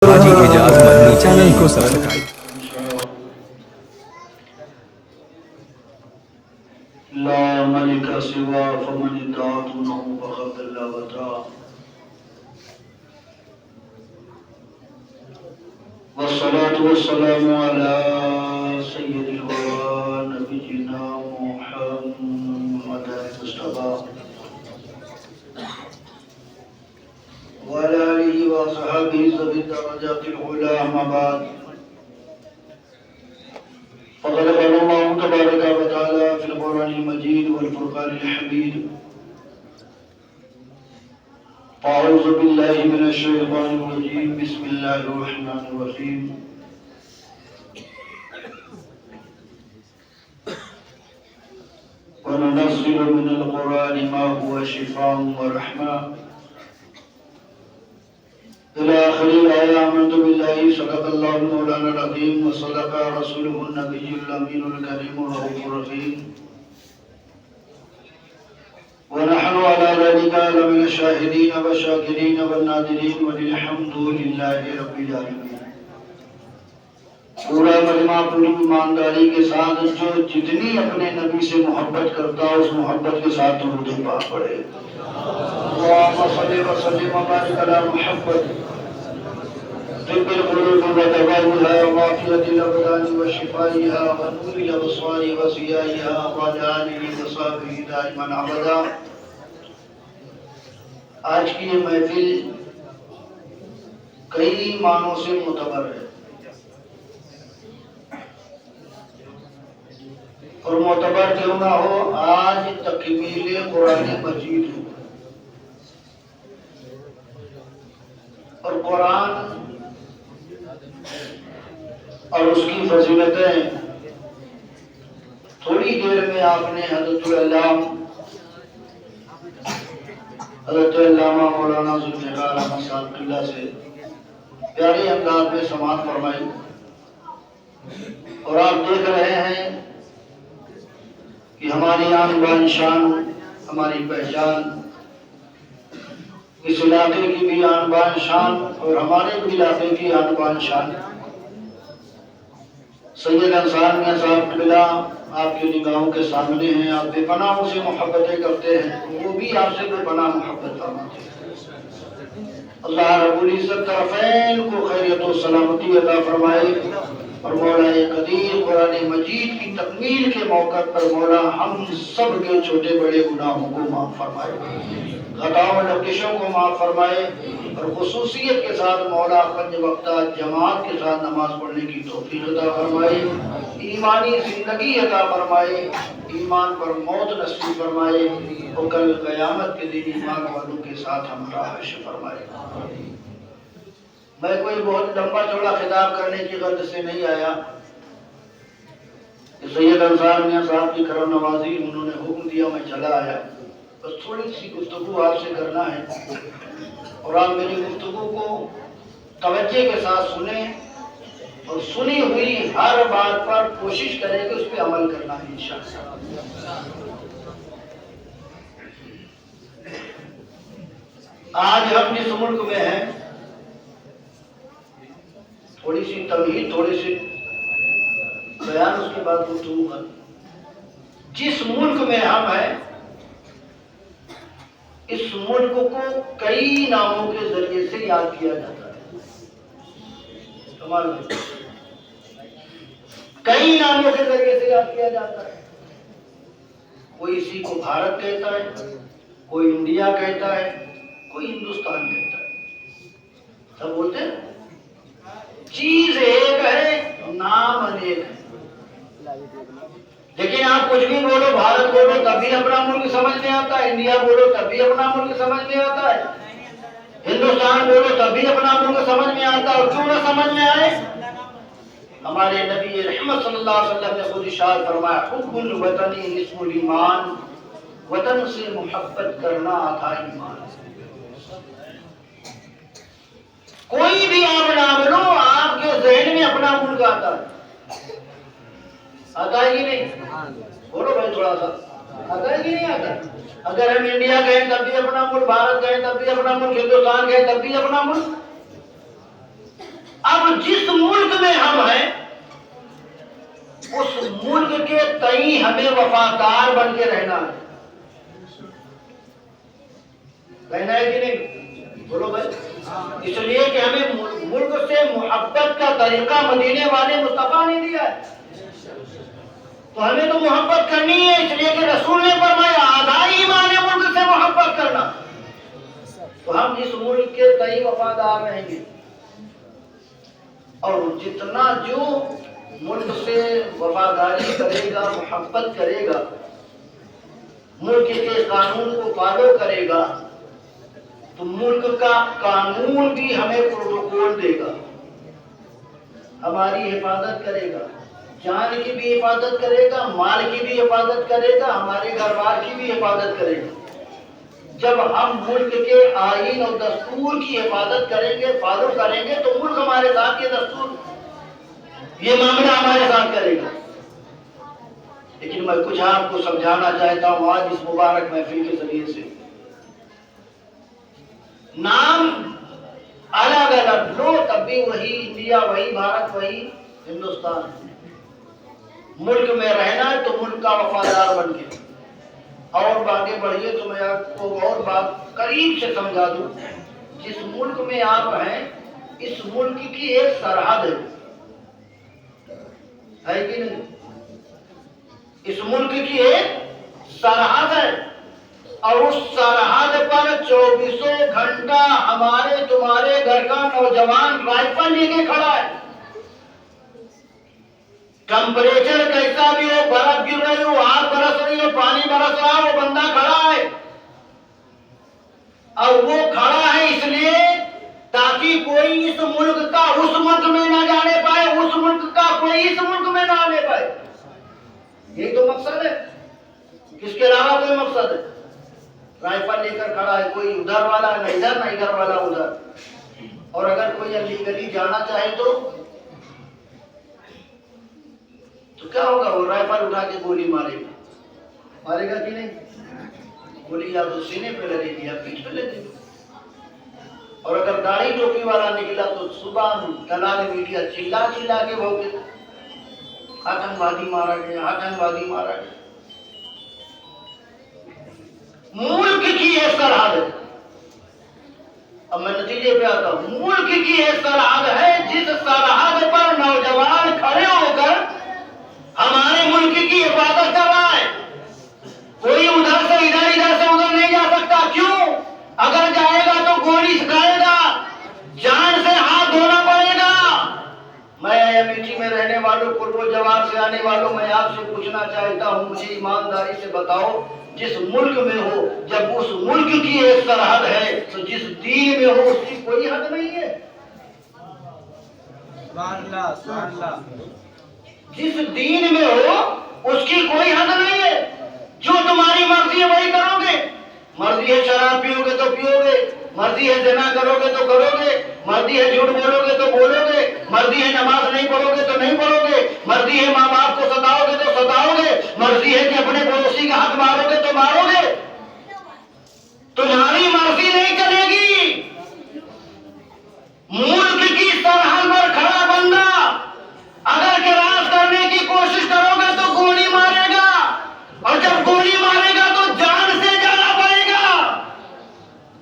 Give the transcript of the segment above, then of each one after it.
حاجی اعجاز مدنی channel کو subscribe لا ملك سوى فمن ادعى دونه فقد ضل وضاع والصلاة والسلام على سيد الورى نبينا محمد المصطفى وعلى آله وصحبه ذوي الدرجات العلى أما بعد فقد قال الله تبارك وتعالى في القرآن المجيد والفرقان الحميد أعوذ بالله من الشيطان الرجيم بسم الله الرحمن الرحيم وننزل من القرآن ما هو شفاء ورحمة إلى آخر الآية. آمنت بالله صدق الله مولانا العظيم وصدق رسوله النبي الأمين الكريم الرؤوف الرحيم ونحن على ذلك لمن الشاهدين والشاكرين والناظرين والحمد لله رب العالمين. پورا کلمہ پوری ایمانداری کے ساتھ جو جتنی اپنے نبی سے محبت کرتا اس محبت کے ساتھ درود پاک پڑھے. اللهم صل وسلم وبارك على محمد طب القلوب ودوائها وعافية الأبدان وشفائها ونور الأبصار وضيائها وعلى آله وصحبه دائما أبدا. آج کی یہ محفل کئی معنوں سے معتبر ہے اور معتبر کیوں نہ ہو، آج تکمیل قرآن مجید ہو اور قرآن اور اس کی فضیلتیں تھوڑی دیر میں آپ نے حضرت علامہ مولانا ذوالفقار احمد صاحب قلعہ سے پیارے انداز میں سماعت فرمائی. اور آپ دیکھ رہے ہیں کہ ہماری آن بان شان، ہماری پہچان، اس علاقے کی بھی آن بان شان اور ہمارے بھی علاقے کی آن بان شان سید انصار میاں صاحب قبلہ آپ کی نگاہوں کے سامنے ہیں. آپ بے پناہ سے محبتیں کرتے ہیں، وہ بھی آپ سے بے پناہ محبت فرماتے ہیں. اللہ رب العزت طرفین کو خیریت و سلامتی عطا فرمائے اور مولا قدیر قرآن مجید کی تکمیل کے موقع پر مولا ہم سب کے چھوٹے بڑے گناہوں کو معاف فرمائے، خطاؤں اور لغزشوں کو معاف فرمائے اور خصوصیت کے ساتھ مولا 5 وقتہ جماعت کے ساتھ نماز پڑھنے کی توفیق عطا فرمائے، ایمانی زندگی عطا فرمائے، ایمان پر موت نصیب فرمائے اور کل قیامت کے دن ایمان والوں کے ساتھ ہمراہ حشر فرمائے. میں کوئی بہت لمبا چوڑا خطاب کرنے کی غرض سے نہیں آیا. سید انصار میاں صاحب کی کرم نوازی، انہوں نے حکم دیا، میں چلا آیا. بس تھوڑی سی گفتگو آپ سے کرنا ہے اور آپ میری گفتگو کو توجہ کے ساتھ سنیں اور سنی ہوئی ہر بات پر کوشش کریں کہ اس پہ عمل کرنا ہے انشاءاللہ. آج ہم جس ملک میں ہیں، تھوڑی سی تمہید، تھوڑی سی بیان، اس کے بعد گفتگو کر. جس ملک میں ہم ہیں، اس ملک کو کئی ناموں کے ذریعے سے یاد کیا جاتا ہے. کمال ہے، کئی ناموں کے ذریعے سے یاد کیا جاتا ہے. کوئی اسی کو بھارت کہتا ہے، کوئی انڈیا کہتا ہے، کوئی ہندوستان کہتا ہے. سب بولتے ہیں چیز ایک ہے، نام انیک ہے. لیکن آپ کچھ بھی بولو، بھارت بولو تب بھی اپنا ملک سمجھ میں آتا ہے، انڈیا بولو تب بھی اپنا ملک سمجھ میں آتا ہے، ہندوستان بولو تب بھی اپنا ملک سمجھ میں آتا ہے. اور کیوں نہ سمجھ میں آئے؟ ہمارے نبی رحمت صلی اللہ علیہ وسلم نے خود ارشاد فرمایا، حب الوطن نصف الایمان، وطن سے محبت کرنا آدھا ایمان. کوئی بھی آپ نام لو، آپ کے ذہن میں اپنا ملک آتا ہے. آتا ہے کہ نہیں؟ بولو بھائی تھوڑا سا، آتا ہے کہ نہیں آتا؟ اگر ہم انڈیا گئے تب بھی اپنا ملک، بھارت گئے تب بھی اپنا ملک، ہندوستان گئے تب بھی اپنا ملک. ملک کے تئیں ہمیں وفادار بن کے رہنا ہے. رہنا ہے کہ نہیں؟ بولو بھائی. اس لیے کہ ہمیں ملک سے محبت کا طریقہ مدینے والے مصطفیٰ نے دیا ہے، تو ہمیں تو محبت کرنی ہے. اس لیے کہ رسول نے فرمایا آدھا ایمان ہے ملک سے محبت کرنا. تو ہم اس ملک کے تئیں وفادار رہیں گے، اور جتنا جو ملک سے وفاداری کرے گا، محبت کرے گا، ملک کے قانون کو فالو کرے گا، تو ملک کا قانون بھی ہمیں پروٹوکول دے گا، ہماری حفاظت کرے گا، جان کی بھی حفاظت کرے گا، مال کی بھی حفاظت کرے گا، ہمارے گھر بار کی بھی حفاظت کرے گا. جب ہم ملک کے آئین اور دستور کی حفاظت کریں گے، فالو کریں گے، تو ملک ہمارے ساتھ، یہ دستور، یہ معاملہ ہمارے ساتھ کرے گا. لیکن میں کچھ آپ کو سمجھانا چاہتا ہوں آج اس مبارک محفل کے ذریعے سے. نام الگ الگ لو، تب بھی وہی انڈیا، وہی بھارت، وہی ہندوستان. ملک میں رہنا ہے تو ملک کا وفادار بن کے. اور آگے بڑھیے تو میں آپ کو اور بات قریب سے سمجھا دوں. جس ملک میں آپ ہیں، اس ملک کی ایک سرحد ہے کہ نہیں؟ اس ملک کی ایک سرحد ہے، اور اس سرحد پر 24 گھنٹہ ہمارے تمہارے گھر کا نوجوان رائفل لے کے کھڑا ہے. ٹمپریچر کیسا بھی ہو، برف گر رہی ہو، آگ برس رہی ہو، پانی برس رہا ہو، وہ بندہ کھڑا ہے. اور وہ کھڑا ہے اس لیے تاکہ کوئی اس ملک کا اس ملک میں نہ جانے پائے، اس ملک کا کوئی اس ملک میں نہ آنے پائے. یہی تو مقصد ہے، کس کے علاوہ کوئی مقصد ہے؟ رائفل لے کر کھڑا ہے، کوئی ادھر والا نہ ادھر، نہ ادھر والا ادھر. اور اگر کوئی انلیگلی جانا چاہے تو کیا ہوگا؟ وہ رائفل اٹھا کے گولی مارے گا کہ نہیں؟ گولی یا تو سینے پہ لگے گی یا پیٹھ پہ لگے گی. اور اگر داڑھی ٹوپی والا نکلا تو صبح دلال میڈیا چلا چلا کے بھوکے، آتنکوادی مارا گیا، آتنکوادی مارا گیا. ملک کی یہ سرحد ہے. اب میں نتیجے پہ آتا ہوں. ملک کی یہ سرحد ہے، جس سرحد پر نوجوان کھڑے ہو کر ہمارے ملک کی حفاظت کر رہا ہے. کوئی ادھر سے ادھر، ادھر سے ادھر نہیں جا سکتا. کیوں؟ اگر جائے گا تو گولی سکھائے گا، جان سے ہاتھ دھونا پڑے گا. میں امیٹھی میں رہنے والوں، قرب و جوار سے آنے والوں، میں آپ سے پوچھنا چاہتا ہوں، مجھے ایمانداری سے بتاؤ، جس ملک میں ہو، جب اس ملک کی ایک سرحد ہے تو جس دین میں ہو اس کی کوئی حد نہیں ہے. سبحان اللہ، سبحان اللہ. جس دین میں ہو اس کی کوئی حد نہیں ہے. جو تمہاری مرضی ہے وہی کرو گے. مرضی ہے شراب پیو گے تو پیو گے، مرضی ہے زنا کرو گے تو کرو گے، مرضی ہے جھوٹ بولو گے تو بولو گے، مرضی ہے نماز نہیں پڑھو گے تو نہیں پڑھو گے، مرضی ہے ماں باپ کو ستاؤ گے تو ستاؤ گے، مرضی ہے کہ اپنے پڑوسی کا حق مارو گے تو مارو گے. تمہاری مرضی نہیں چلے گی. ملک کی سرحد پر کھڑا بندہ اگر کراس کرنے کی کوشش کرو گے تو گولی مارے گا، اور جب گولی مارے گا تو جان سے جانا پڑے گا،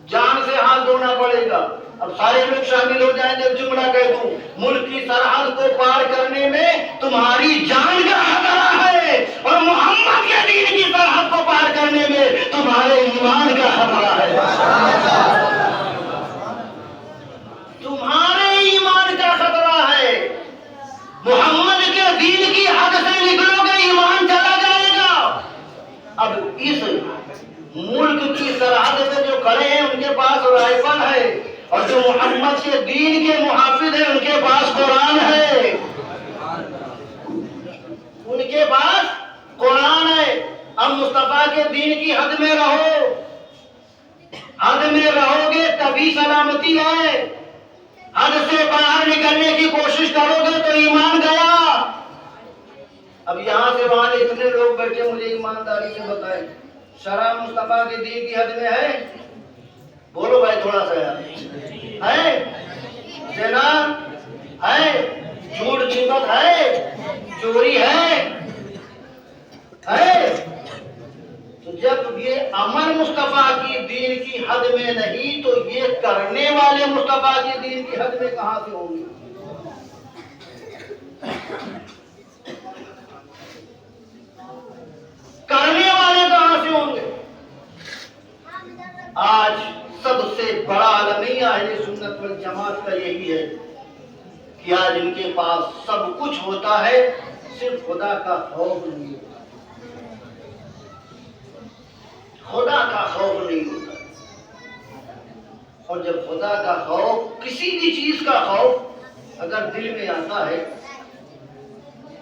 جان سے ہاتھ دھونا پڑے گا. اب سارے لوگ شامل ہو جائیں. جب جملہ کہہ دوں، ملک کی سرحد کو پار کرنے میں تمہاری جان کا خطرہ ہے، اور محمد کے دین کی سرحد کو پار کرنے میں تمہارے ایمان کا خطرہ ہے. تمہارے ایمان کا خطرہ ہے. محمد کے دین کی حد سے نکلو گے، ایمان چلا جائے گا. اب اس ملک کی سرحد پہ جو کھڑے ہیں ان کے پاس رائفل ہے، اور جو محمد کے دین کے محافظ ہیں ان کے پاس قرآن ہے. ان کے پاس قرآن ہے. اب مصطفیٰ کے دین کی حد میں رہو. حد میں رہو گے تبھی سلامتی ہے. حد سے باہر نکلنے کی کوشش کرو گے تو ایمان گیا. اب یہاں سے وہاں اتنے لوگ بیٹھے، مجھے ایمانداری سے بتائیں، شراب مصطفیٰ کے دین کی حد میں ہے؟ بولو بھائی تھوڑا سا یار. ہے؟ زنا ہے؟ جھوٹ غیبت ہے؟ چوری ہے؟ آپ یہ دین کی حد میں کہاں سے ہوں گے؟ کرنے والے کہاں سے ہوں گے؟ آج سب سے بڑا المیہ اہل سنت والجماعت کا یہی ہے کہ آج ان کے پاس سب کچھ ہوتا ہے، صرف خدا کا خوف نہیں ہوتا، خدا کا خوف نہیں ہوتا۔ اور جب خدا کا خوف، کسی بھی چیز کا خوف اگر دل میں آتا ہے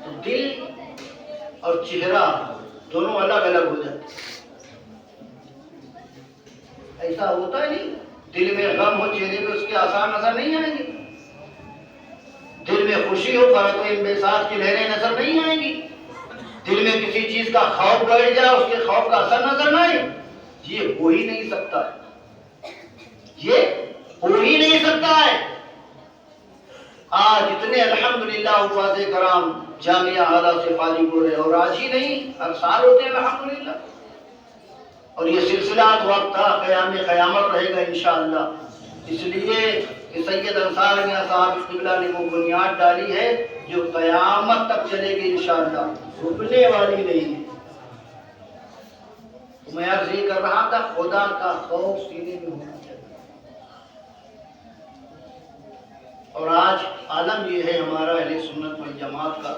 تو دل اور چہرہ دونوں الگ الگ ہو جاتے ہیں۔ ایسا ہوتا ہی نہیں، دل میں غم ہو چہرے پہ اس کے آثار نظر نہیں آئیں گے، دل میں خوشی ہو پر کوئی انبساط کی لہریں نظر نہیں آئیں گی، دل میں کسی چیز کا خوف بیٹھ جائے اس کے خوف کا اثر نظر نہ آئے۔ یہ ہو ہی نہیں سکتا ہے، یہ ہو ہی نہیں سکتا ہے۔ آج اتنے الحمدللہ حفاظ کرام جامعہ اعلیٰ سے فارغ ہو رہے، اور آج ہی نہیں ہر سال ہوتے ہیں الحمدللہ، اور یہ سلسلہ وقت تھا قیام قیامت رہے گا انشاءاللہ۔ اس لیے کہ سید انصار میاں صاحب قبلہ نے وہ بنیاد ڈالی ہے جو قیامت تک چلے گی انشاءاللہ، رکنے والی نہیں ہے۔ تو میں عرض یہ کر رہا تھا، خدا کا خوف سینے میں ہونا چاہیے۔ اور آج عالم یہ ہے ہمارا اہل سنت والجماعت کا،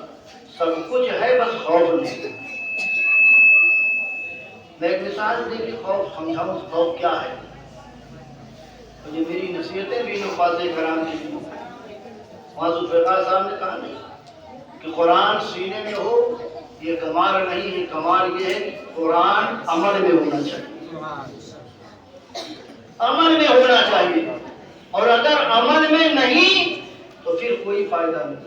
سب کچھ ہے بس خوف نہیں۔ میں ایک مثال دے کے خوف سمجھاؤں، خوف کیا ہے۔ یہ میری نصیحتیں بھی نفاذ کرام کی بھی، معذور فرقہ صاحب نے کہا نہیں کہ قرآن سینے میں ہو یہ کمال نہیں ہے، کمال یہ ہے کہ قرآن عمل میں ہونا چاہیے، عمل میں ہونا چاہیے، اور اگر عمل میں نہیں تو پھر کوئی فائدہ نہیں۔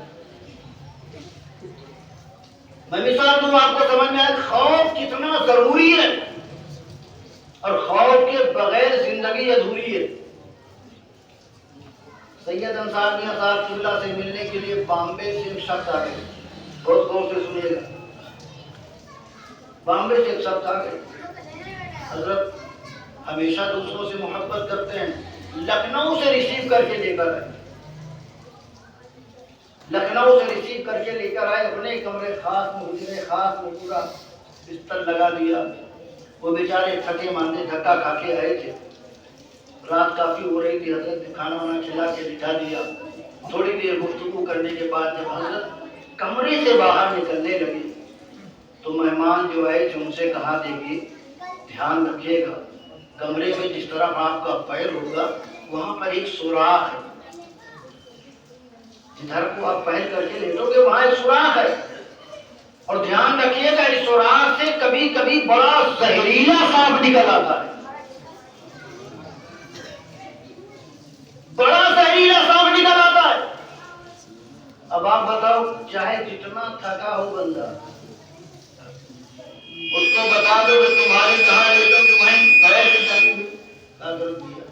میں مثال دوں آپ کو سمجھ میں آئے خوف کتنا ضروری ہے، اور خوف کے بغیر زندگی ادھوری ہے۔ سید انصار میاں صاحب قبلہ سے ملنے کے لیے بامبے سے ایک شخص آ گئے، بہت غور سے سنیے گا۔ بامبے سے ایک شخص آ گئے، حضرت ہمیشہ دوسروں سے محبت کرتے ہیں، لکھنؤ سے ریسیو کر کے لے کر آئے، لکھنؤ سے ریسیو کر کے لے کر آئے، اپنے کمرے خاص میں، حجرے خاص میں پورا بستر لگا دیا۔ وہ بیچارے تھکے ماندے دھکا کھا کے آئے تھے، رات کافی ہو رہی تھی، حضرت نے کھانا وانا کھلا کے بٹھا دیا۔ تھوڑی دیر گفتگو کرنے کے بعد جب حضرت کمرے سے باہر نکلنے لگے تو مہمان جو آئے تھے ان سے کہا دے کہ دھیان رکھیے گا، کمرے میں جس طرح آپ کا پیر ہوگا وہاں پر ایک سوراخ ہے، جدھر کو آپ پیر کر کے لیٹو گے وہاں ایک سوراخ ہے، اور دھیان رکھیے گا اس سوراخ سے کبھی کبھی بڑا زہریلا سانپ نکل آتا ہے، بڑا زہریلا سانپ نکل آتا ہے۔ اب آپ بتاؤ، چاہے جتنا تھکا ہو بندہ، اس کو بتا دو کہ تمہارے جہاں لیٹو کہ وہیں پیر سے چاہیے کا درد دیا،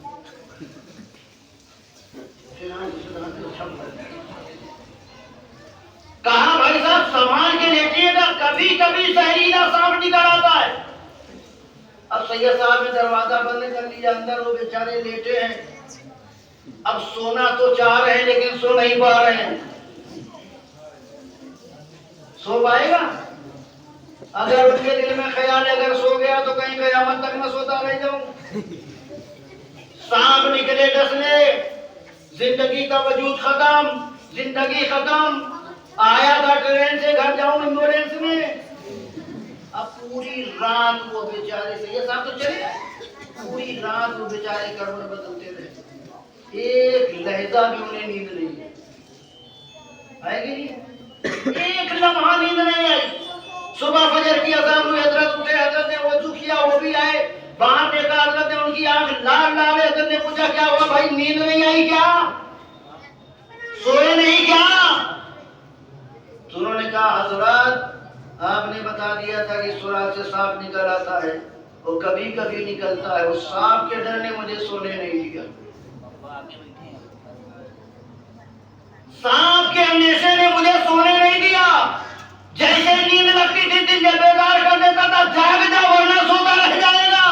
کہا بھائی صاحب سنبھال کے لیٹیے گا، کبھی کبھی زہریلا سانپ نکل آتا ہے۔ اب سید صاحب نے دروازہ بند کر لیا، اندر وہ بیچارے لیٹے ہیں، اب سونا تو چاہ رہے ہیں لیکن سو نہیں پا رہے ہیں۔ سو پائے گا؟ اگر ان کے دل میں خیال ہے اگر سو گیا تو کہیں قیامت تک نہ سوتا رہ جاؤں۔ سانپ نکلے ڈسنے، زندگی کا وجود ختم، زندگی ختم، آیا تھا ٹرین سے گھر جاؤں ایمبولینس میں، اب پوری رات وہ بیچارے سے یہ صاحب تو چلے پوری رات وہ بیچارے کروٹ بدلتے رہے، ایک لہجہ بھی انہیں نیند نہیں آئے گی، ایک لمحہ نیند نہیں آئی۔ صبح فجر کی اذان ہوئی، حضرت اٹھے، حضرت نے وضو کیا، وہ بھی آئے، باہر دیکھا حضرت نے ان کی آنکھ لال لال ہے، حضرت نے پوچھا کیا ہوا بھائی، نیند نہیں آئی کیا، سوئے نہیں کیا؟ تو انہوں نے کہا حضرت آپ نے بتا دیا تھا کہ سوراخ سے سانپ نکل آتا ہے، وہ کبھی کبھی نکلتا ہے، اس سانپ کے ڈر نے مجھے سونے نہیں دیا، سانپ کے اندیشے نے مجھے سونے نہیں دیا، جیسے نیند لگتی تھی دل بیدار کر دیتا تھا، جاگ جا ورنہ سوتا رہ جائے گا۔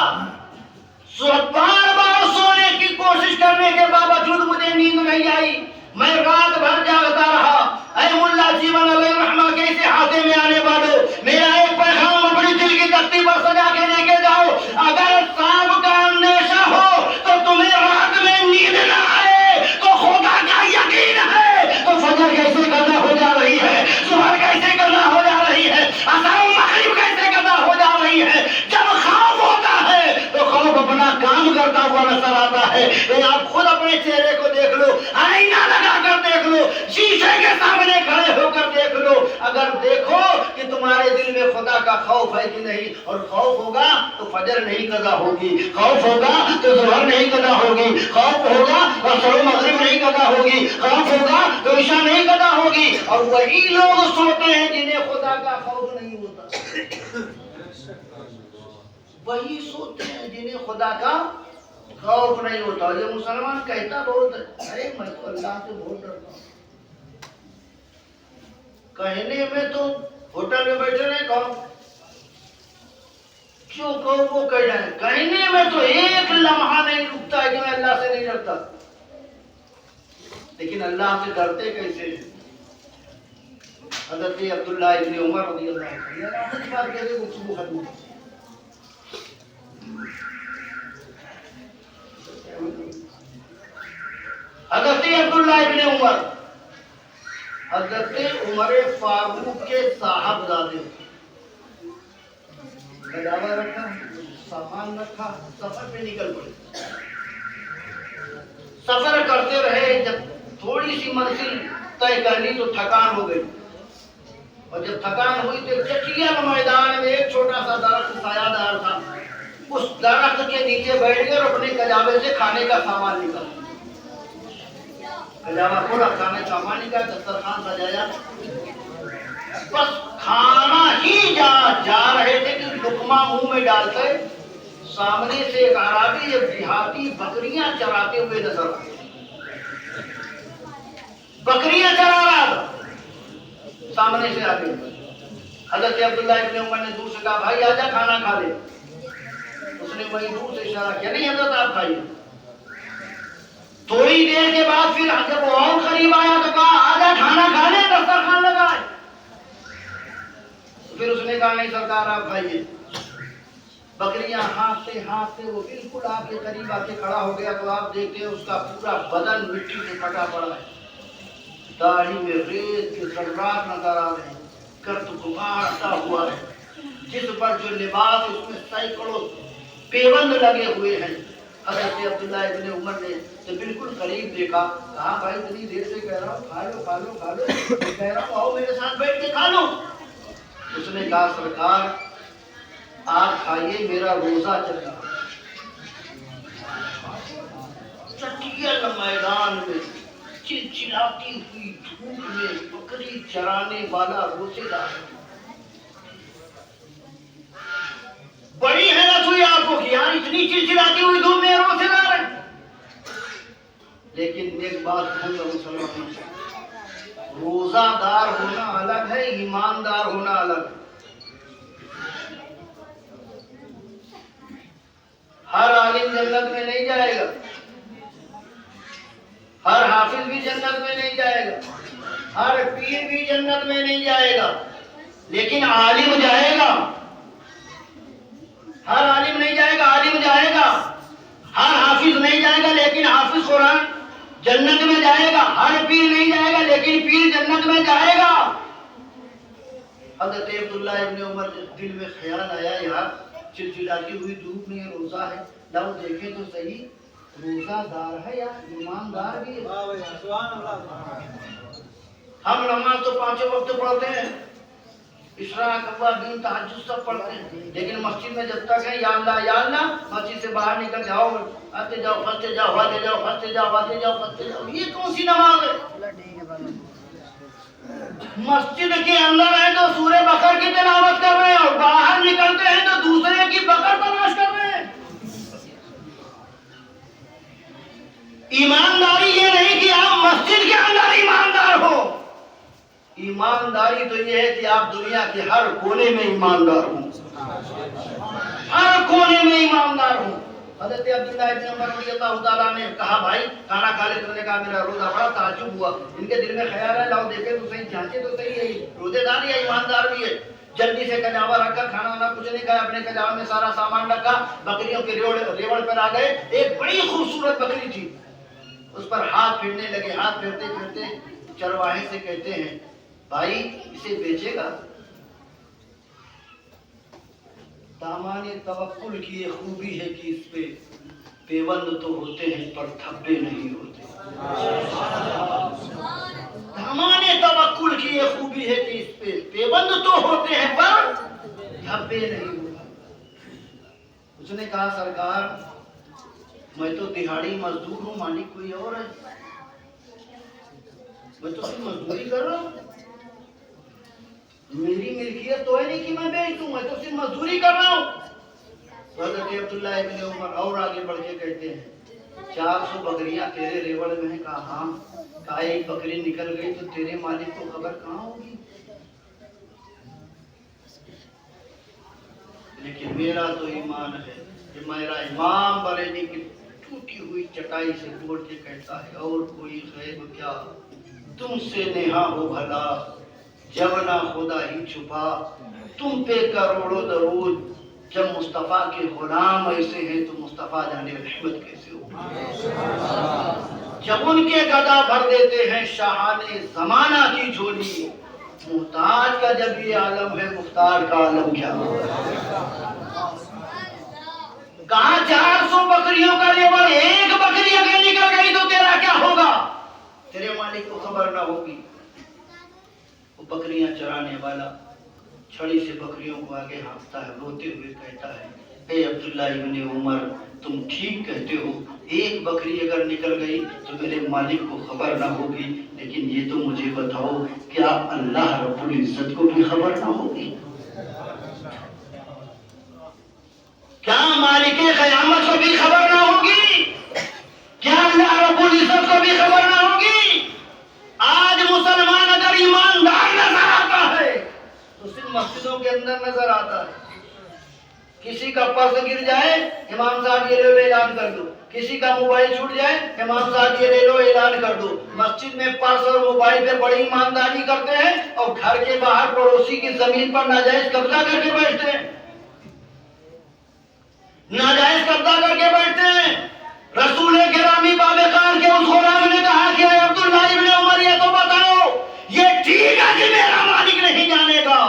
بار بار سونے کی کوشش کرنے کے باوجود مجھے مجھے نیند نہیں آئی، میں رات بھر جاگتا رہا۔ اے ملا جیون علیہ رحمہ کے اس احاطے میں آنے والوں، میرا ایک پیغام اپنی دل کی تختی پر سجا کے لے کے جاؤ، اگر سانپ کا اندیشہ ہو تو تمہیں رات میں نیند نہ آئے تو خدا کا یقین ہے تو فجر کیسے قضا ہو جا رہی ہے، صبح کیسے قضا ہو جا رہی ہے، عصر و مغرب کیسے قضا ہو جا رہی ہے۔ جب خوف ہوتا ہے تو خوف اپنا کام کرتا ہوا نظر آتا ہے۔ آپ خود اپنے چہرے کو دیکھ لو، آئینہ لگا کر دیکھ لو، شیشے کے سامنے کھڑے ہو کر دیکھ لو، اگر دیکھو کہ تمہارے دل میں خدا کا خوف ہے کہ نہیں، اور خوف ہوگا تو فجر نہیں قضا ہوگی، خوف ہوگا تو ظہر نہیں قضا ہوگی، خوف ہوگا تو عصر و مغرب نہیں قضا ہوگی، خوف ہوگا تو عشاء نہیں قضا ہوگی۔ اور وہی لوگ سوتے ہیں جنہیں خدا کا خوف نہیں ہوتا، وہی سوتے ہیں جنہیں خدا کا خوف نہیں ہوتا۔ یہ مسلمان کہتا بہت ہے، ارے میں تو اللہ سے بہت ڈرتا ہوں، کہنے میں تو ہوٹل میں بیٹھے رہے کہو کیوں کہو وہ کہہ رہے ہیں، کہنے میں تو ایک لمحہ نہیں رکتا ہے کہ میں اللہ سے نہیں ڈرتا، لیکن اللہ سے ڈرتے کیسے ہیں؟ حضرت عبداللہ ابن عمر رضی اللہ عنہ، حضرت عبداللہ ابن عمر، حضرت عمر فاروق کے صاحبزادے، گجاوا رکھا، سامان رکھا، سفر پہ نکل پڑے۔ سفر کرتے رہے، جب تھوڑی سی منزل طے کر لی تو تھکان ہو گئی، اور جب تھکان ہوئی تو چٹیل میدان میں ایک چھوٹا سا درخت سایہ دار تھا، اس درخت کے نیچے بیٹھ گئے اور اپنے کجاوے سے کھانے کا سامان نکالا، کجاوا کھولا، کھانے کا سامان نکالا، دسترخوان سجایا، بس کھانا ہی جا رہے تھے کہ لقمہ منہ میں ڈال کر سامنے سے ایک اعرابی، ایک دیہاتی بکریاں چراتے ہوئے نظر آئے، بکریاں چرا رہا تھا، سامنے سے آگے۔ حضرت عبداللہ ابن عمر نے دور سے کہا بھائی آجا کھانا کھا لے، اس نے وہی دور سے اشارہ کیا، نہیں حضرت آپ کھائیے۔ تھوڑی دیر کے بعد پھر جب وہ اور قریب آیا تو کہا آجا کھانا کھا لے، دسترخوان لگائے۔ پھر اس نے کہا نہیں سرکار آپ کھائیے۔ بکریاں ہانپتے ہانپتے وہ بالکل آپ کے قریب آ کے کھڑا ہو گیا تو آپ دیکھتے ہیں اس کا پورا بدن مٹی سے پھٹا پڑا ہے، داڑھی میں ریت کے ذرات نظر آ رہے ہیں، گرد غبار اٹا ہوا ہے، جس پر جو لباس اس میں سینکڑوں پیوند لگے ہوئے ہیں۔ حضرت عبداللہ ابن عمر نے تو بالکل قریب دیکھا، کہا بھائی اتنی دیر سے کہہ رہا ہوں کھا لو کھا لو کھا لو، کہہ رہا ہوں آؤ میرے ساتھ بیٹھ کے کھا لو۔ اس نے کہا سرکار آپ کھائیے، میرا روزہ چل رہا۔ چٹیل میدان میں چلچلاتی ہوئی دھوپ میں بکری چرانے والا روزے دار، بڑی حیرت ہوئی آپ کو کہ یار اتنی چلچلاتی ہوئی دھوپ میں روزے دار ہے۔ لیکن ایک بات کہوں گا مسلمان، روزہ دار ہونا الگ ہے، ایماندار ہونا الگ ہے۔ ہر عالم جنت میں نہیں جائے گا، ہر حافظ بھی جنت میں نہیں جائے گا، ہر پیر بھی جنت میں نہیں جائے گا، لیکن عالم جائے گا۔ ہر عالم نہیں جائے گا، عالم جائے گا۔ ہر حافظ نہیں جائے گا، لیکن حافظ قرآن جنت میں جائے گا۔ ہر پیر نہیں جائے گا، لیکن پیر جنت میں جائے گا۔ حضرت عبداللہ ابن عمر دل میں خیال آیا یار چلچلاتی ہوئی دھوپ میں یہ روزہ ہے، لاؤ دیکھیں تو صحیح روزہ دار ہے یا ایماندار بھی ہے۔ ہم نماز تو پانچوں وقت پڑھتے ہیں، اشراق اللہ دین تہجد سب پڑھتے ہیں، لیکن مسجد میں جب تک ہے یا اللہ مسجد سے باہر نکل جاؤ، آتے جاؤ پھنستے جاؤ، آتے جاؤ پھنستے جاؤ، آتے جاؤ پھنستے جاؤ، یہ کون سی نماز ہے؟ مسجد کے اندر ہے تو سورہ بقرہ کی تلاوت کر رہے ہیں اور باہر نکلتے ہیں تو دوسرے کی بقر تلاش کر رہے ہیں۔ ایمانداری یہ نہیں کہ آپ مسجد کے اندر ایماندار ہو، ایمانداری تو یہ ہے کہ آپ دنیا کے ہر کونے میں ایماندار ہوں، ہر کونے میں ایماندار ہوں۔ حضرت عبداللہ ابن عمر رضی اللہ تعالیٰ نے کہا بھائی کھانا کھا لے، تو نے کہا میرا روزہ بڑا تعجب ہوا، ان کے دل میں خیال ہے لاؤ دیکھے تو صحیح، جانچے تو صحیح ہے، روزے دار یا ایماندار بھی ہے۔ جلدی سے کجاوا رکھا، کھانا وانا کچھ نہیں کھایا، اپنے کجاوا میں سارا سامان رکھا، بکریوں کے ریوڑ پر آ گئے، ایک بڑی خوبصورت بکری تھی، اس پر ہاتھ پھیرنے لگے، ہاتھ پھیرتے پھیرتے چرواہے سے کہتے ہیں بھائی اسے بیچے گا؟ دامان توکل کی یہ خوبی ہے کہ اس پہ پیوند تو ہوتے ہیں پر تھپے نہیں ہوتے۔ دامان توکل کی یہ خوبی ہے کہ اس پہ پیوند تو ہوتے ہیں پر تھپے نہیں ہوتے۔ اس نے کہا سرکار میں تو دہاڑی مزدور ہوں، مالک کوئی اور ہے، میں تو صرف مزدوری کر رہا ہوں، میری ملکیت تو ہے نہیں کہ میں بیچ دوں، میں تو صرف مزدوری کر رہا ہوں۔ حضرت عبداللہ ابن عمر اور آگے بڑھ کے کہتے ہیں 400 بکریاں تیرے ریوڑ میں ہیں؟ کہا ہاں۔ کہا ایک بکری نکل گئی تو تیرے مالک کو خبر کہاں ہوگی؟ لیکن میرا تو ایمان ہے کہ میرا امام بریلوی کی ٹوٹی ہوئی چٹائی سے توڑ کے کہتا ہے اور کوئی غیب کیا تم سے نہا ہو بھلا، جب نہ خدا ہی چھپا، تم پہ کروڑوں درود، جب مصطفیٰ کے غلام ایسے ہیں تو مصطفیٰ جانے رحمت کیسے ہو؟ جب ان کے گدا بھر دیتے ہیں شاہانے زمانہ کی جھولی، محتاج کا جب یہ عالم ہے مختار کا عالم کیا ہوگا؟ کہاں 400 بکریوں کا ریوڑ، ایک بکری اگر نکل گئی تو تیرا کیا ہوگا؟ تیرے مالک کو خبر نہ ہوگی۔ وہ بکریاں چرانے والا چھڑی سے بکریوں کو آگے ہانکتا ہے، روتے ہوئے کہتا ہے اے عبداللہ ابن عمر تم ٹھیک کہتے ہو، ایک بکری اگر نکل گئی تو میرے مالک کو خبر نہ ہوگی، لیکن یہ تو مجھے بتاؤ کیا اللہ رب العزت کو بھی خبر نہ ہوگی؟ کیا مالک قیامت کو بھی خبر نہ ہوگی؟ کیا اللہ رب العزت کو بھی خبر نہ ہوگی؟ آج مسلمان اگر ایماندار نظر آتا ہے تو صرف مسجدوں کے اندر نظر آتا ہے۔ کسی کا پرس گر جائے امام صاحب یہ لے لو اعلان کر دو، کسی کا موبائل چھوٹ جائے امام صاحب یہ لے لو اعلان کر دو۔ مسجد میں پرس اور موبائل پہ بڑی ایمانداری کرتے ہیں اور گھر کے باہر پڑوسی کی زمین پر ناجائز قبضہ کر کے بیٹھتے ہیں، ناجائز قبضہ کر کے بیٹھتے ہیں۔ رسول گرامی بابقار کے اس غلام نے کہا کہ اے عبداللہ ابن عمر یہ تو بتاؤ یہ ٹھیک ہے کہ میرا مالک نہیں جانے گا،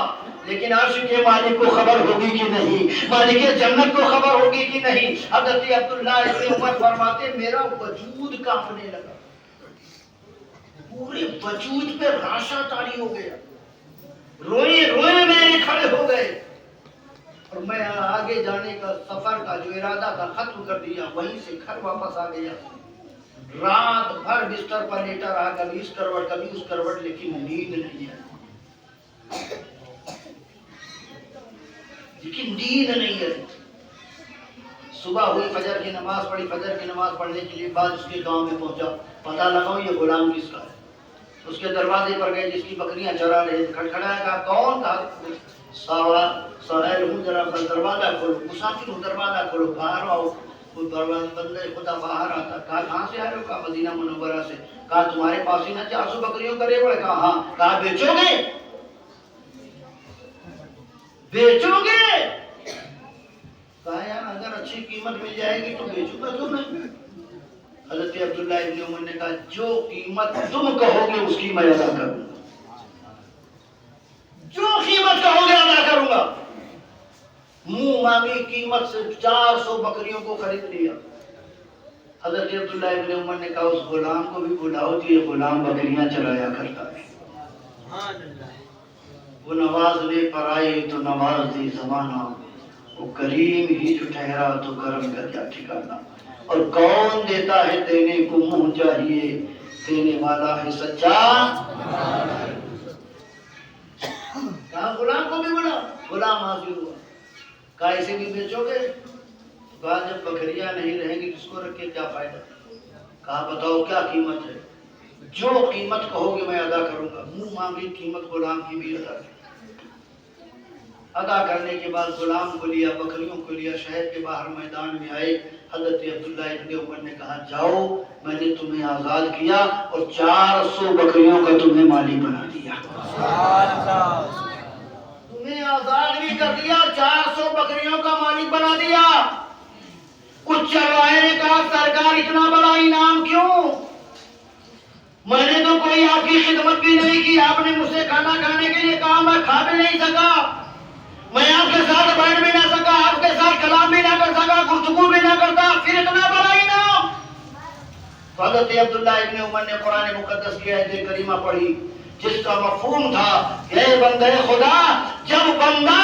لیکن عرش کے مالک کو خبر ہوگی کہ نہیں؟ مالک جنت کو خبر ہوگی کہ نہیں؟ حضرت عبداللہ ابن عمر فرماتے میرا وجود کانپنے لگا، پورے وجود پہ راشا طاری ہو گیا، روئے روئے میں کھڑے ہو گئے، اور میں آگے جانے کا سفر کا جو ارادہ تھا ختم کر دیا، وہیں سے گھر واپس آ گیا۔ رات بھر بستر پر لیٹا رہا، کبھی اس کروٹ کبھی اس کروٹ، لیکن نیند نہیں آئی، لیکن نیند نہیں آئی۔ صبح ہوئی، فجر کی نماز پڑھی، فجر کی نماز پڑھنے کے لیے بعد اس کے گاؤں میں پہنچا، پتہ لگاؤ یہ غلام کس کا ہے۔ اس کے دروازے پر گئے جس کی بکریاں چرا رہے، کھٹکھٹایا، کہا کون؟ کہا ساحل ہوں، ذرا دروازہ کھولو، مسافر ہوں دروازہ کھولو، باہر آؤ۔ وہ دروازہ بندے خدا باہر آتا، کہا کہاں سے آئے ہو؟ کہا مدینہ منورہ سے۔ کہا تمہارے پاس ہی نہ 400 بکریوں کا ریوڑ ہے؟ کہا ہاں۔ کہا بیچو گے؟ بیچو گے؟ کہا یار اگر اچھی قیمت مل جائے گی تو بیچوں گا کیوں نہیں؟ حضرت عبداللہ ابن عمر نے کہا جو قیمت تم کہو گے اس کی میں ادا کروں گا، جو قیمت کہو گے ادا کروں گا۔ منہ مانگی قیمت سے 400 بکریوں کو خرید لیا۔ حضرت عبداللہ ابن عمر نے کہا اس غلام کو بھی بلاؤ کہ یہ غلام بکریاں چلایا کرتا ہے۔ وہ نوازنے پر آئے تو نواز دی زمانہ، وہ کریم ہی جو ٹھہرا تو کرم کا کیا ٹھکانا۔ اور کون دیتا ہے دینے کو منہ چاہیے، دینے والا ہے سچا۔ کہا غلام کو بھی بلا، غلام حاضر ہوا۔ کہا اسے بھی بیچو گے؟ کہا جب بکریاں نہیں رہیں گی تو اس کو رکھ کے کیا فائدہ؟ کہا بتاؤ کیا قیمت ہے؟ جو قیمت کہو گے میں ادا کروں گا۔ منہ مانگی قیمت غلام کی بھی ادا کی۔ ادا کرنے کے بعد غلام کو لیا، بکریوں کو لیا، شہر کے باہر میدان میں آئے، حضرت عبداللہ ابن عمر نے کہا جاؤ میں نے تمہیں آزاد کیا اور 400 بکریوں کا تمہیں مالی بنا دیا. تمہیں آزاد بھی کر دیا، 400 بکریوں کا مالک بنا دیا. کچھ چرواہے نے کہا سرکار اتنا بڑا انعام کیوں؟ میں نے تو کوئی آپ کی خدمت بھی نہیں کی، آپ نے مجھ سے کھانا کھانے کے لیے کہا میں کھا بھی نہیں سکا، میں آپ کے ساتھ بیٹھ بھی نہ سکا، آپ کے ساتھ کلام بھی نہ کر سکا، گفتگو بھی نہ کرتا، پھر اتنا بڑا انعام. حضرت عبداللہ ابن عمر نے قرآن مقدس کی آیت کریمہ پڑھی جس کا مفہوم تھا اے بندے خدا، جب بندہ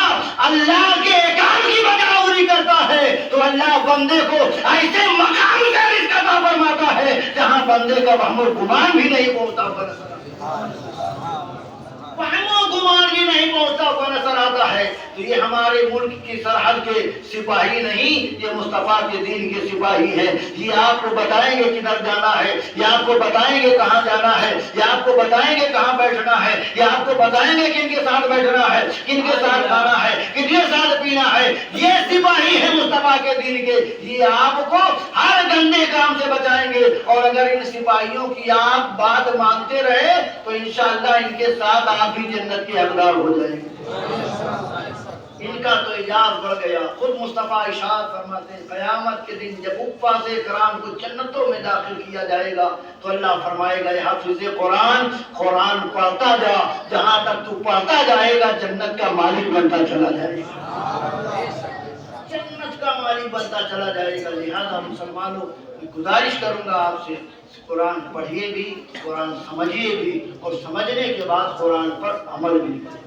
اللہ کے احکام کی بجاوری کرتا ہے تو اللہ بندے کو ایسے مقام سے رزق عطا فرماتا ہے جہاں بندے کا وہم و گمان بھی نہیں پہنچتا، وہم و گمان بھی نہیں پہنچتا ہوا نظر آتا ہے. تو یہ ہمارے ملک کی سرحد کے سپاہی نہیں، یہ مصطفیٰ کے دین کے سپاہی ہیں. یہ آپ کو بتائیں گے کدھر جانا ہے، یہ آپ کو بتائیں گے کہاں جانا ہے، یہ آپ کو بتائیں گے کہاں بیٹھنا ہے، یہ آپ کو بتائیں گے کن کے ساتھ بیٹھنا ہے، کن کے ساتھ کھانا ہے، کن کے ساتھ پینا ہے. یہ سپاہی ہیں مصطفیٰ کے دین کے، یہ آپ کو ہر گندے کام سے بچائیں گے. اور اگر ان سپاہیوں کی آپ بات مانتے رہے تو انشاءاللہ ان کے ساتھ آپ بھی جنت کے حقدار ہو جائیں گے. ان کا تو اعجاز بڑھ گیا. خود مصطفیٰ ارشاد فرماتے ہیں قیامت کے دن جب حفاظ کرام کو جنتوں میں داخل کیا جائے گا تو اللہ فرمائے گا اے حافظ قرآن، قرآن پڑھتا جا، جہاں تک تو پڑھتا جائے گا جنت کا مالک بنتا چلا جائے گا، جنت کا مالک بنتا چلا جائے گا. لہذا مسلمانوں گزارش کروں گا آپ سے قرآن پڑھیے بھی، قرآن سمجھیے بھی، اور سمجھنے کے بعد قرآن پر عمل بھی کریں.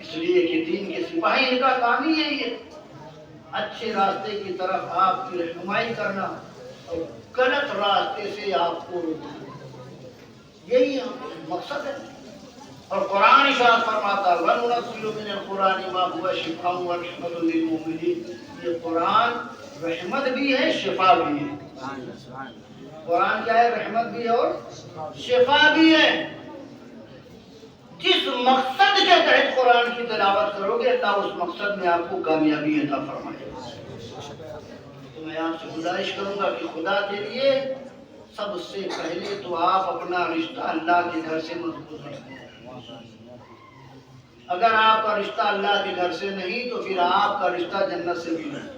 اس لیے کہ دین کے سپاہی ان کا کام ہی یہی ہے، اچھے راستے کی طرف آپ کی رہنمائی کرنا اور غلط راستے سے آپ کو روکنا، یہی مقصد ہے. اور قرآن ارشاد فرماتا ہے وَنُنَزِّلُ مِنَ الْقُرْآنِ مَا هُوَ شِفَاءٌ وَرَحْمَةٌ لِلْمُؤْمِنِينَ. یہ قرآن رحمت بھی ہے، شفا بھی ہے. قرآن کیا ہے؟ رحمت بھی ہے اور شفا بھی ہے. جس مقصد کے تحت قرآن کی تلاوت کرو گے اللہ اس مقصد میں آپ کو کامیابی عطا فرمائے گا. تو میں آپ سے گزارش کروں گا کہ خدا کے لیے سب سے پہلے تو آپ اپنا رشتہ اللہ کے گھر سے مضبوط رکھیں. اگر آپ کا رشتہ اللہ کے گھر سے نہیں تو پھر آپ کا رشتہ جنت سے بھی نہیں.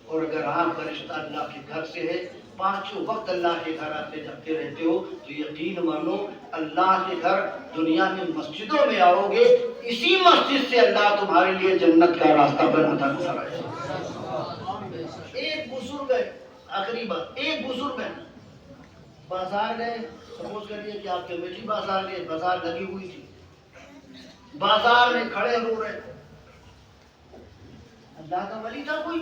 اور اگر آپ کا رشتہ اللہ کے گھر سے ہے، پانچوں وقت اللہ کے گھر آتے جاتے رہتے ہو تو یقین مانو اللہ کے گھر دنیا میں مسجدوں میں آؤ گے، اسی مسجد سے اللہ تمہارے لیے جنت کا راستہ بناتا نظر آئے گا. ایک بزرگ ہے، آخری بات، ایک بزرگ ہے بازار گئے، سپوز کریے کہ آپ کمیٹی بازار گئے، بازار لگی ہوئی تھی، بازار میں کھڑے رو رہے، اللہ کا ولی تھا کوئی،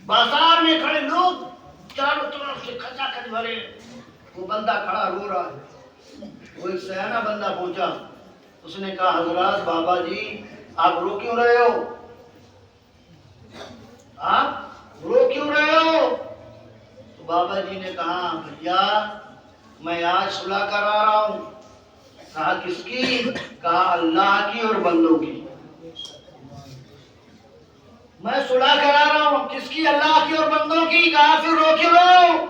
بازار میں کھڑے لوگ چاروں طرف سے کھچا کھچ بھرے، وہ بندہ کھڑا رو رہا ہے. وہ ایک سیانہ بندہ پہنچا، اس نے کہا حضرات بابا جی آپ رو کیوں رہے ہو، آپ رو کیوں رہے ہو؟ تو بابا جی نے کہا بھیا میں آج صلح کرا رہا ہوں. کہا کس کی؟ کہا اللہ کی اور بندوں کی. میں صلح کرا رہا ہوں. کس کی؟ اللہ کی اور بندوں کی. کہا پھر رو کیوں رہے ہو؟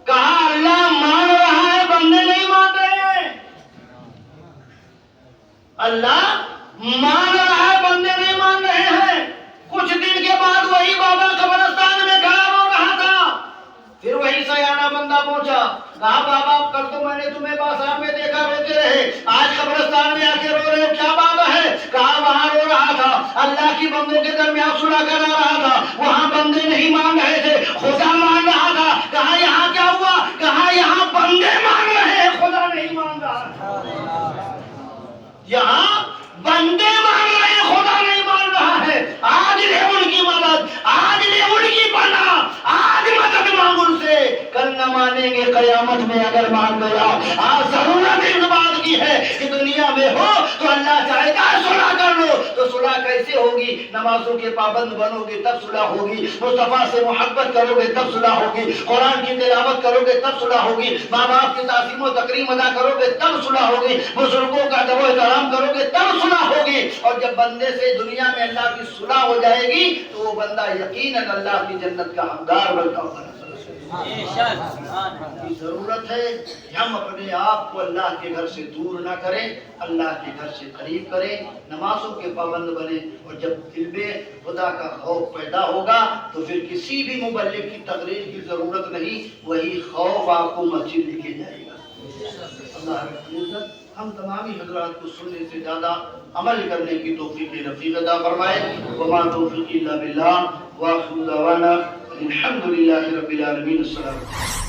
کہا اللہ مان رہا ہے بندے نہیں مان رہے ہیں. اللہ مان رہا ہے بندے نہیں مان رہے ہیں. کچھ دن کے بعد وہی بابا قبرستان میں کھڑا رو رہا تھا. پھر وہی سیانہ بندہ پہنچا، کہا بابا کل تو میں نے تمہیں بازار میں دیکھا روتے رہے، آج قبرستان میں آ کے رو رہے ہو، کیا بات ہے؟ کہا وہاں رو رہا تھا، اللہ کی بندوں کے درمیان صلح کرا رہا تھا، وہاں بندے نہیں مان رہے تھے، خدا مان رہا تھا. کہا یہاں کیا ہوا؟ کہا یہاں بندے مان رہے ہیں، خدا نہیں مان رہا. یہاں بندے مان رہے ہیں، خدا نہیں مان رہا ہے. آج لے ان کی مدد، آج لے ان کی پناہ، آج مدد مانگ ان سے. کل نہ مانیں گے قیامت میں اگر مان گیا. آج ضرورت اس بات کی ہے کہ دنیا میں ہو تو اللہ چاہتا ہے صلح کر لو، تو تو صلح کیسے ہوگی؟ نمازوں کے پابند بنو گے تب صلح ہوگی، مصطفیٰ سے محبت کرو گے تب صلح ہوگی، قرآن کی تلاوت کرو گے تب صلح ہوگی، ماں باپ کی تعظیم و تکریم ادا کرو گے تب صلح ہوگی، بزرگوں کا ادب و احترام کرو گے تب صلح ہوگی۔ اور جب بندے سے دنیا میں اللہ کی صلح ہو جائے گی تو وہ بندہ یقیناً اللہ کی جنت کا حقدار بنتا ہوگا۔ کی ضرورت ہے کہ ہم اپنے آپ کو اللہ کے گھر سے دور نہ کریں، اللہ کے گھر سے قریب کریں، نمازوں کے پابند بنیں، اور جب دل میں خدا کا خوف پیدا ہوگا تو پھر کسی بھی مبلغ کی تقریر کی ضرورت نہیں، وہی خوف آپ کو مسجد لے کے جائے گا۔ اللہ رب العزت ہم تمامی حضرات کو سننے سے زیادہ عمل کرنے کی توفیق رفیق عطا فرمائے۔ وما توفیقی الا باللہ، وآخر دعوانا الحمد للہ رب العالمین۔ السلام علیکم۔